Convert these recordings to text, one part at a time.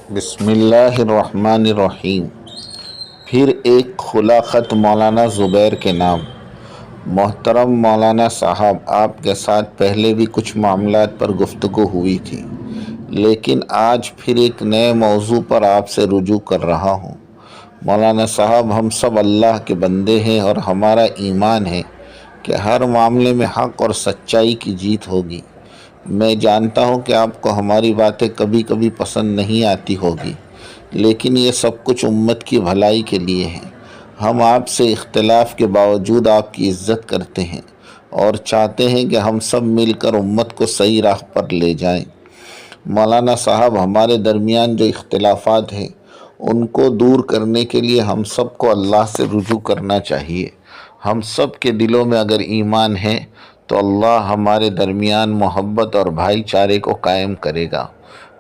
بسم اللہ الرحمن الرحیم۔ پھر ایک کھلا خط مولانا زبیر کے نام۔ محترم مولانا صاحب، آپ کے ساتھ پہلے بھی کچھ معاملات پر گفتگو ہوئی تھی، لیکن آج پھر ایک نئے موضوع پر آپ سے رجوع کر رہا ہوں۔ مولانا صاحب، ہم سب اللہ کے بندے ہیں اور ہمارا ایمان ہے کہ ہر معاملے میں حق اور سچائی کی جیت ہوگی۔ میں جانتا ہوں کہ آپ کو ہماری باتیں کبھی کبھی پسند نہیں آتی ہوگی، لیکن یہ سب کچھ امت کی بھلائی کے لیے ہے۔ ہم آپ سے اختلاف کے باوجود آپ کی عزت کرتے ہیں اور چاہتے ہیں کہ ہم سب مل کر امت کو صحیح راہ پر لے جائیں۔ مولانا صاحب، ہمارے درمیان جو اختلافات ہیں ان کو دور کرنے کے لیے ہم سب کو اللہ سے رجوع کرنا چاہیے۔ ہم سب کے دلوں میں اگر ایمان ہے تو اللہ ہمارے درمیان محبت اور بھائی چارے کو قائم کرے گا۔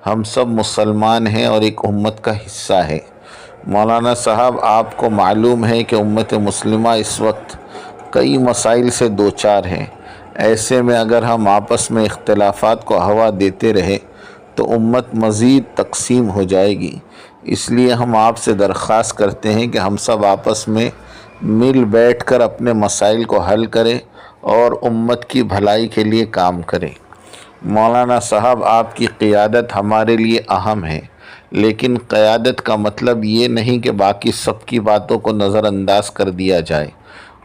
ہم سب مسلمان ہیں اور ایک امت کا حصہ ہے۔ مولانا صاحب، آپ کو معلوم ہے کہ امت مسلمہ اس وقت کئی مسائل سے دوچار ہے۔ ایسے میں اگر ہم آپس میں اختلافات کو ہوا دیتے رہے تو امت مزید تقسیم ہو جائے گی۔ اس لیے ہم آپ سے درخواست کرتے ہیں کہ ہم سب آپس میں مل بیٹھ کر اپنے مسائل کو حل کریں اور امت کی بھلائی کے لیے کام کریں۔ مولانا صاحب، آپ کی قیادت ہمارے لیے اہم ہے، لیکن قیادت کا مطلب یہ نہیں کہ باقی سب کی باتوں کو نظر انداز کر دیا جائے۔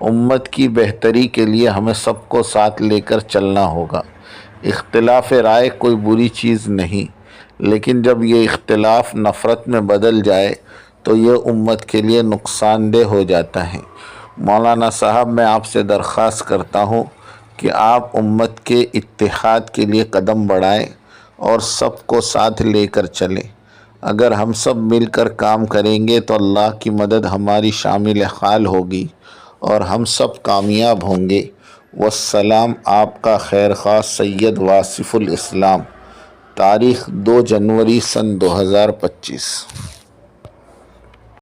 امت کی بہتری کے لیے ہمیں سب کو ساتھ لے کر چلنا ہوگا۔ اختلاف رائے کوئی بری چیز نہیں، لیکن جب یہ اختلاف نفرت میں بدل جائے تو یہ امت کے لیے نقصان دہ ہو جاتا ہے۔ مولانا صاحب، میں آپ سے درخواست کرتا ہوں کہ آپ امت کے اتحاد کے لیے قدم بڑھائیں اور سب کو ساتھ لے کر چلیں۔ اگر ہم سب مل کر کام کریں گے تو اللہ کی مدد ہماری شامل حال ہوگی اور ہم سب کامیاب ہوں گے۔ والسلام، آپ کا خیر خواہ سید واصف الاسلام۔ تاریخ 2 جنوری سن 2025۔